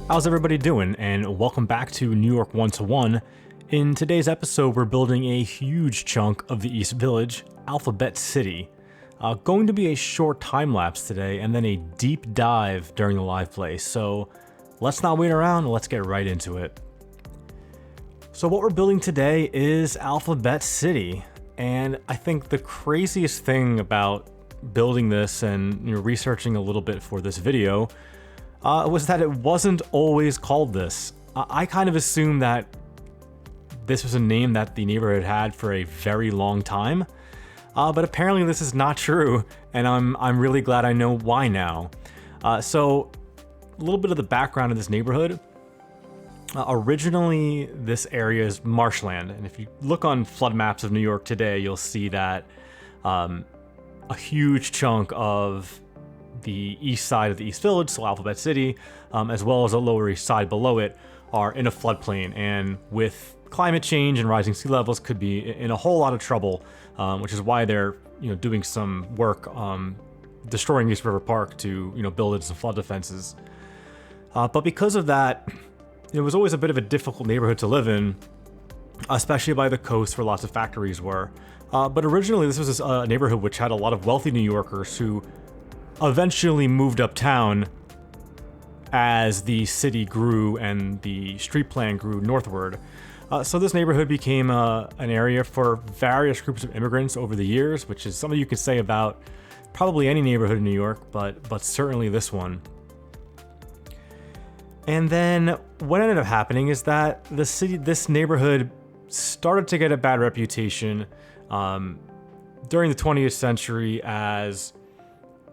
How's everybody doing? And welcome back to New York 1-to-1. In today's episode, we're building a huge chunk of the East Village, Alphabet City. Going to be a short time lapse today and then a deep dive during the live play. So let's not wait around, let's get right into it. So what we're building today is Alphabet City. And I think the craziest thing about building this and researching a little bit for this video was that it wasn't always called this. I kind of assumed that this was a name that the neighborhood had for a very long time, but apparently this is not true, and I'm really glad I know why now. So a little bit of the background of this neighborhood. Originally, this area is marshland, and if you look on flood maps of New York today, you'll see that a huge chunk of the east side of the East Village, so Alphabet City, as well as the Lower East Side below it, are in a floodplain, and with climate change and rising sea levels could be in a whole lot of trouble, which is why they're doing some work destroying East River Park to build in some flood defenses. But because of that, it was always a bit of a difficult neighborhood to live in, especially by the coast where lots of factories were. But originally this was a neighborhood which had a lot of wealthy New Yorkers who eventually moved uptown as the city grew and the street plan grew northward. So this neighborhood became an area for various groups of immigrants over the years, which is something you could say about probably any neighborhood in New York, but certainly this one. And then what ended up happening is that this neighborhood started to get a bad reputation during the 20th century as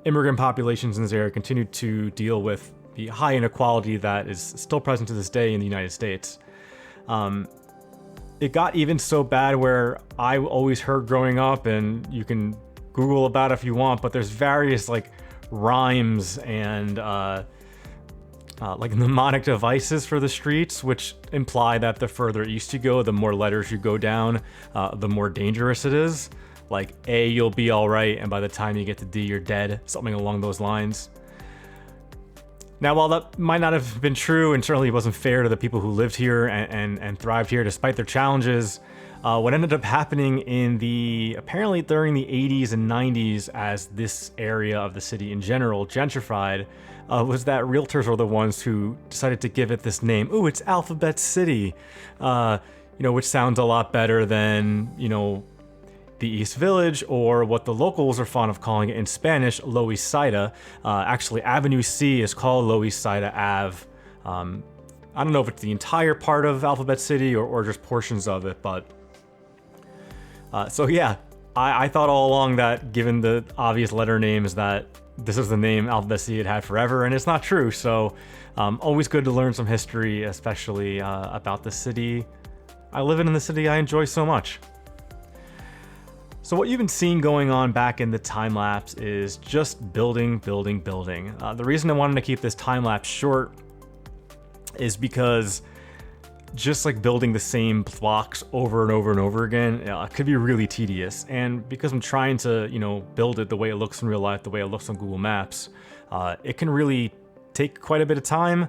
immigrant populations in this area continued to deal with the high inequality that is still present to this day in the United States. It got even so bad where I always heard growing up, and you can Google about it if you want, but there's various rhymes and mnemonic devices for the streets, which imply that the further east you go, the more letters you go down, the more dangerous it is. Like A, you'll be all right, and by the time you get to D, you're dead. Something along those lines. Now, while that might not have been true, and certainly wasn't fair to the people who lived here and thrived here despite their challenges, what ended up happening apparently during the 80s and 90s, as this area of the city in general gentrified, was that realtors were the ones who decided to give it this name. Ooh, it's Alphabet City, which sounds a lot better than, the East Village, or what the locals are fond of calling it in Spanish, Low East Side. Actually, Avenue C is called Low East Side Ave. I don't know if it's the entire part of Alphabet City or just portions of it, but so yeah, I thought all along that, given the obvious letter names, that this is the name Alphabet City had forever, and it's not true. So always good to learn some history, especially about the city I live in the city I enjoy so much. So what you've been seeing going on back in the time lapse is just building. The reason I wanted to keep this time lapse short is because just building the same blocks over and over and over again could be really tedious. And because I'm trying to, build it the way it looks in real life, the way it looks on Google Maps, it can really take quite a bit of time.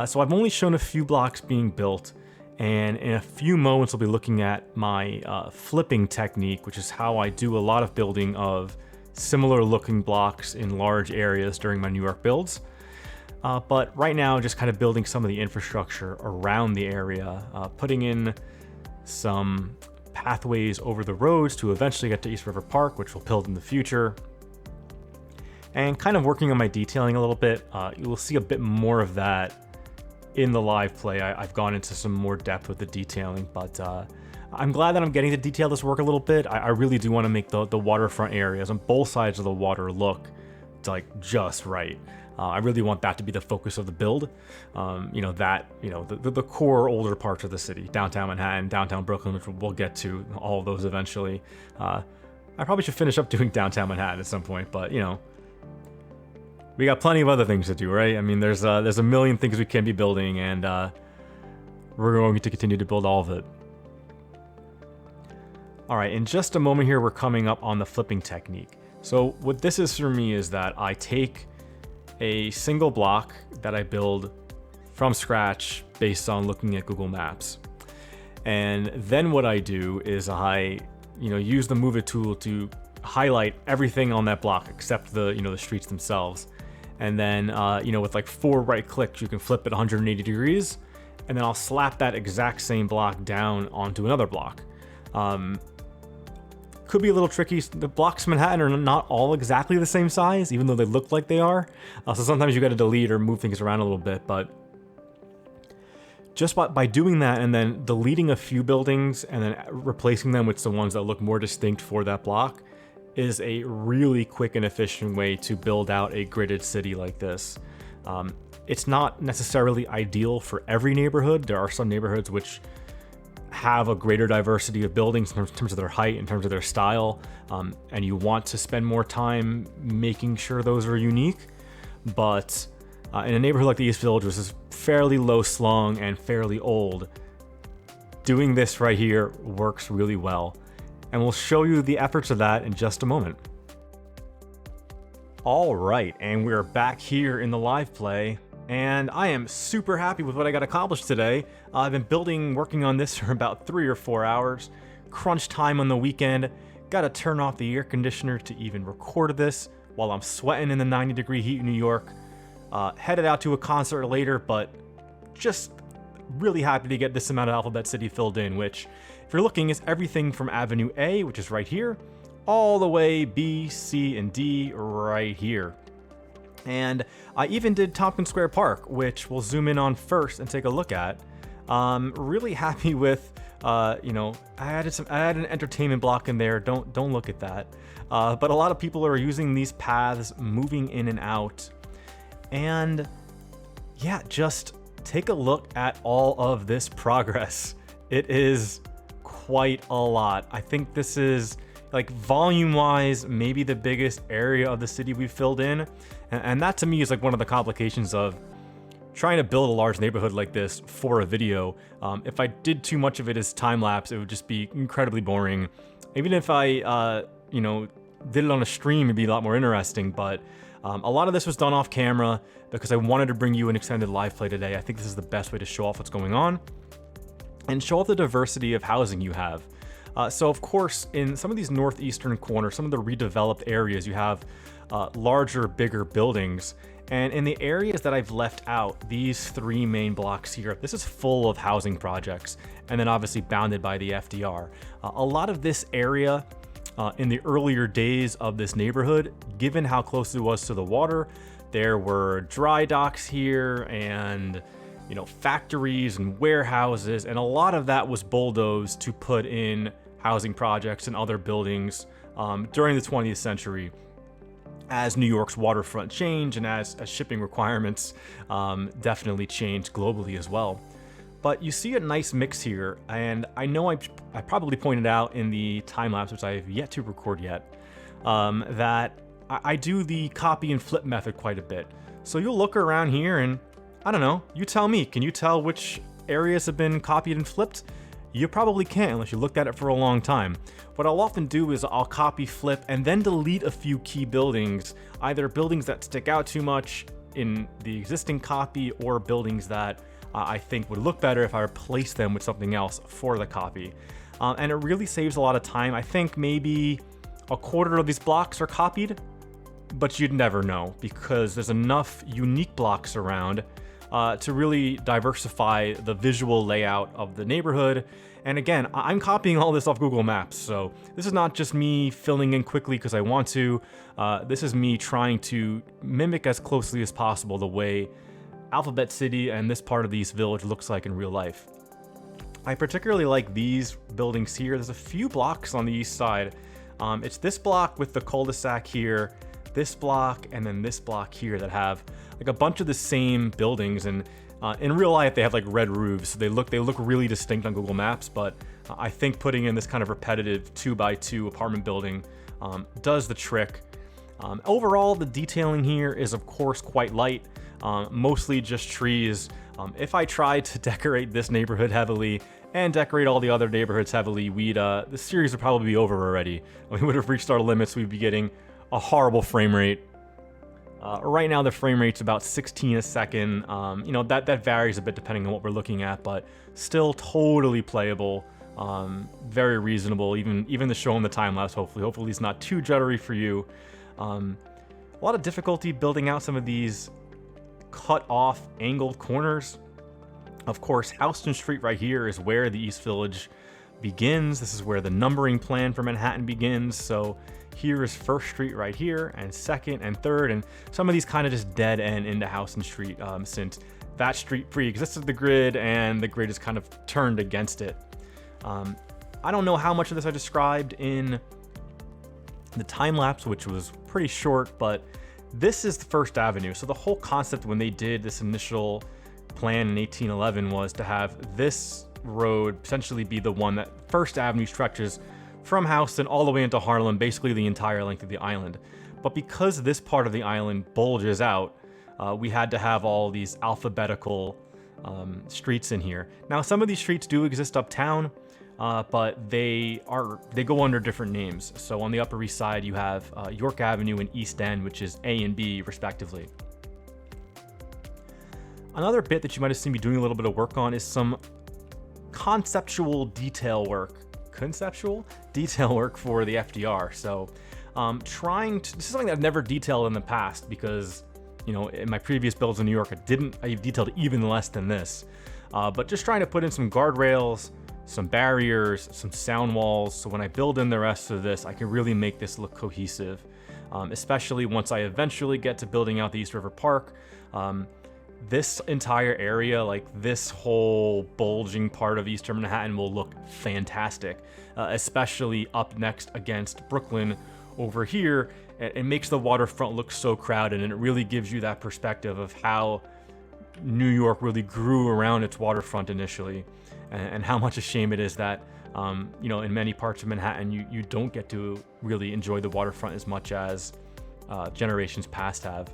So I've only shown a few blocks being built. And in a few moments, we'll be looking at my flipping technique, which is how I do a lot of building of similar looking blocks in large areas during my New York builds. But right now, just kind of building some of the infrastructure around the area, putting in some pathways over the roads to eventually get to East River Park, which we'll build in the future, and kind of working on my detailing a little bit. You will see a bit more of that in the live play. I've gone into some more depth with the detailing, but I'm glad that I'm getting to detail this work a little bit. I really do want to make the waterfront areas on both sides of the water look just right. I really want that to be the focus of the build. The core older parts of the city, downtown Manhattan, downtown Brooklyn, which we'll get to all of those eventually. I probably should finish up doing downtown Manhattan at some point, but we got plenty of other things to do, right? I mean, there's a million things we can be building, and we're going to continue to build all of it. All right, in just a moment here, we're coming up on the flipping technique. So what this is for me is that I take a single block that I build from scratch based on looking at Google Maps. And then what I do is I, use the Move It tool to highlight everything on that block except the streets themselves. And then, with like 4 right clicks, you can flip it 180 degrees, and then I'll slap that exact same block down onto another block. Could be a little tricky. The blocks in Manhattan are not all exactly the same size, even though they look like they are. So sometimes you got to delete or move things around a little bit, but just by doing that and then deleting a few buildings and then replacing them with the ones that look more distinct for that block is a really quick and efficient way to build out a gridded city like this. It's not necessarily ideal for every neighborhood. There are some neighborhoods which have a greater diversity of buildings in terms of their height, in terms of their style, and you want to spend more time making sure those are unique. But in a neighborhood like the East Village, which is fairly low slung and fairly old, doing this right here works really well. And we'll show you the efforts of that in just a moment. All right, and we're back here in the live play, and I am super happy with what I got accomplished today. I've been working on this for about 3 or 4 hours. Crunch time on the weekend. Got to turn off the air conditioner to even record this while I'm sweating in the 90-degree heat in New York. Headed out to a concert later, but just really happy to get this amount of Alphabet City filled in, which, if you're looking, is everything from Avenue A, which is right here, all the way B, C, and D right here. And I even did Tompkins Square Park, which we'll zoom in on first and take a look at. Really happy with, I added an entertainment block in there. Don't look at that. But a lot of people are using these paths, moving in and out. And yeah, just take a look at all of this progress. It is quite a lot. I think this is, like, volume-wise, maybe the biggest area of the city we've filled in. And that to me is like one of the complications of trying to build a large neighborhood like this for a video. If I did too much of it as time-lapse, it would just be incredibly boring. Even if I, did it on a stream, it'd be a lot more interesting. But a lot of this was done off camera because I wanted to bring you an extended live play today. I think this is the best way to show off what's going on and show off the diversity of housing you have. So of course, in some of these northeastern corners, some of the redeveloped areas, you have larger, bigger buildings. And in the areas that I've left out, these 3 main blocks here, this is full of housing projects, and then obviously bounded by the FDR. A lot of this area in the earlier days of this neighborhood, given how close it was to the water, there were dry docks here and factories and warehouses, and a lot of that was bulldozed to put in housing projects and other buildings during the 20th century as New York's waterfront changed and as shipping requirements definitely changed globally as well. But you see a nice mix here, and I know I probably pointed out in the time-lapse, which I have yet to record yet, that I do the copy and flip method quite a bit. So you'll look around here and, I don't know, you tell me, can you tell which areas have been copied and flipped? You probably can't unless you looked at it for a long time. What I'll often do is I'll copy, flip, and then delete a few key buildings, either buildings that stick out too much in the existing copy or buildings that I think would look better if I replaced them with something else for the copy. And it really saves a lot of time. I think maybe a quarter of these blocks are copied, but you'd never know because there's enough unique blocks around to really diversify the visual layout of the neighborhood. And again, I'm copying all this off Google Maps, so this is not just me filling in quickly because I want to. This is me trying to mimic as closely as possible the way Alphabet City and this part of the East Village looks like in real life. I particularly like these buildings here. There's a few blocks on the east side. It's this block with the cul-de-sac here, this block, and then this block here that have like a bunch of the same buildings, and in real life they have like red roofs. So they look really distinct on Google Maps, but I think putting in this kind of repetitive 2x2 apartment building does the trick. Overall, the detailing here is of course quite light, mostly just trees. If I tried to decorate this neighborhood heavily and decorate all the other neighborhoods heavily, the series would probably be over already. We would have reached our limits. We'd be getting a horrible frame rate. Right now the frame rate's about 16 a second. You know, that varies a bit depending on what we're looking at, but still totally playable. Very reasonable, even the show in the time lapse. Hopefully it's not too juddery for you. A lot of difficulty building out some of these cut off angled corners. Of course, Houston Street right here is where the East Village begins. This is where the numbering plan for Manhattan begins. So here is First Street right here, and Second and Third, and some of these kind of just dead end into Houston Street, since that street pre-existed the grid and the grid is kind of turned against it. I don't know how much of this I described in the time lapse, which was pretty short, but this is the First Avenue. So the whole concept when they did this initial plan in 1811 was to have this road essentially be the one that First Avenue stretches from Houston all the way into Harlem, basically the entire length of the island. But because this part of the island bulges out, we had to have all these alphabetical streets in here. Now, some of these streets do exist uptown, but they go under different names. So on the Upper East Side, you have York Avenue and East End, which is A and B respectively. Another bit that you might have seen me doing a little bit of work on is some conceptual detail work for the FDR. So this is something that I've never detailed in the past because, you know, in my previous builds in New York, I detailed even less than this. But just trying to put in some guardrails, some barriers, some sound walls, so when I build in the rest of this, I can really make this look cohesive, especially once I eventually get to building out the East River Park. This entire area, like this whole bulging part of Eastern Manhattan, will look fantastic, especially up next against Brooklyn over here. It makes the waterfront look so crowded, and it really gives you that perspective of how New York really grew around its waterfront initially, and how much a shame it is that you know, in many parts of Manhattan you don't get to really enjoy the waterfront as much as generations past have.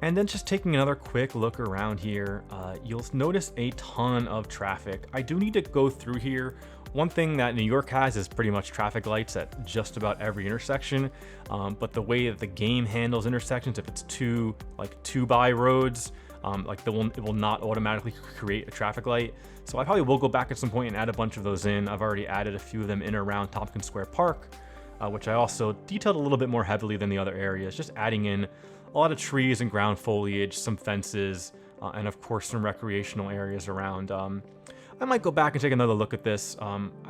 And then just taking another quick look around here, you'll notice a ton of traffic. I do need to go through here. One thing that New York has is pretty much traffic lights at just about every intersection, but the way that the game handles intersections, if it's two by roads, it will not automatically create a traffic light. So I probably will go back at some point and add a bunch of those in. I've already added a few of them in around Tompkins Square Park, which I also detailed a little bit more heavily than the other areas, just adding in a lot of trees and ground foliage, some fences, and of course some recreational areas around. I might go back and take another look at this.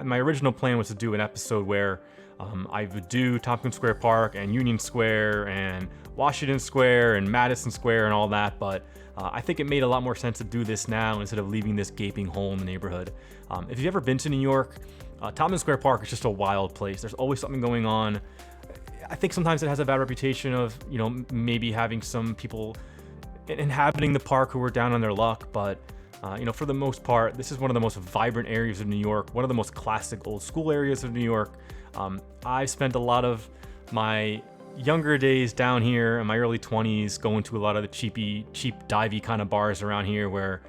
My original plan was to do an episode where I would do Tompkins Square Park and Union Square and Washington Square and Madison Square and all that, but I think it made a lot more sense to do this now instead of leaving this gaping hole in the neighborhood. If you've ever been to New York, Tompkins Square Park is just a wild place. There's always something going on. I think sometimes it has a bad reputation of, you know, maybe having some people inhabiting the park who are down on their luck, but you know, for the most part, this is one of the most vibrant areas of New York, one of the most classic old school areas of New York. I spent a lot of my younger days down here in my early 20s going to a lot of the cheap divey kind of bars around here, where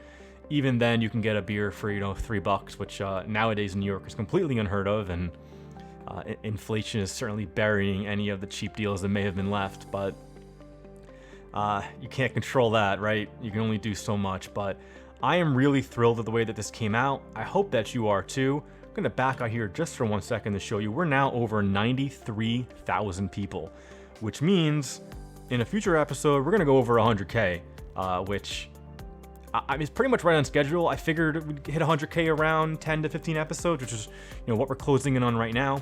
even then you can get a beer for, you know, $3, which nowadays in New York is completely unheard of, and inflation is certainly burying any of the cheap deals that may have been left, but you can't control that, right? You can only do so much, but I am really thrilled with the way that this came out. I hope that you are too. I'm gonna back out here just for 1 second to show you we're now over 93,000 people, which means in a future episode we're gonna go over 100K, which is pretty much right on schedule. I figured we'd hit 100K around 10 to 15 episodes, which is, you know, what we're closing in on right now.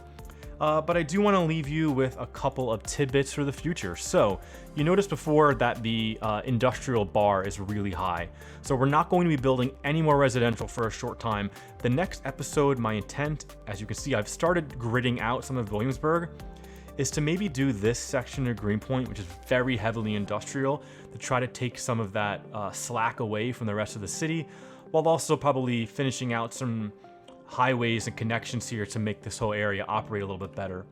But I do want to leave you with a couple of tidbits for the future. So you noticed before that the industrial bar is really high. So we're not going to be building any more residential for a short time. The next episode, my intent, as you can see, I've started gridding out some of Williamsburg, is to maybe do this section of Greenpoint, which is very heavily industrial, to try to take some of that slack away from the rest of the city, while also probably finishing out some highways and connections here to make this whole area operate a little bit better.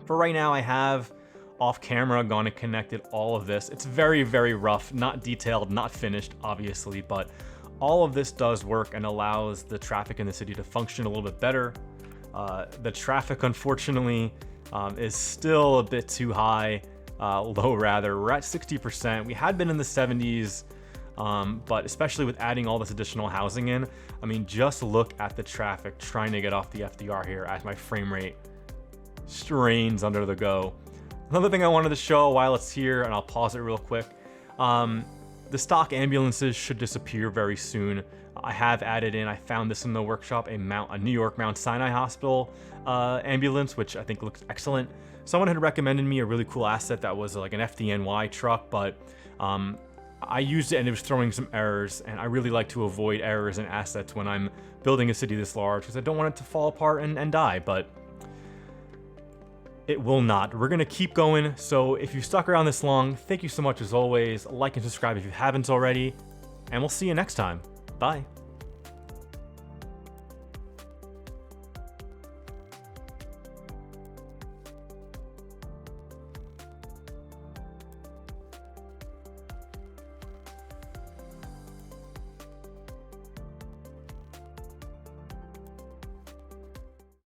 For right now, I have off camera gone and connected all of this. It's very, very rough, not detailed, not finished, obviously, but all of this does work and allows the traffic in the city to function a little bit better. The traffic, unfortunately, is still a bit too high. low rather. We're at 60%. We had been in the 70s, but especially with adding all this additional housing in, I mean, just look at the traffic trying to get off the FDR here as my frame rate strains under the go. Another thing I wanted to show while it's here, and I'll pause it real quick, the stock ambulances should disappear very soon. I have added in, I found this in the workshop, a New York Mount Sinai Hospital ambulance, which I think looks excellent. Someone had recommended me a really cool asset that was like an FDNY truck, but I used it and it was throwing some errors, and I really like to avoid errors in assets when I'm building a city this large because I don't want it to fall apart and die, but it will not. We're gonna keep going, so if you stuck around this long, thank you so much as always. Like and subscribe if you haven't already, and we'll see you next time. Bye.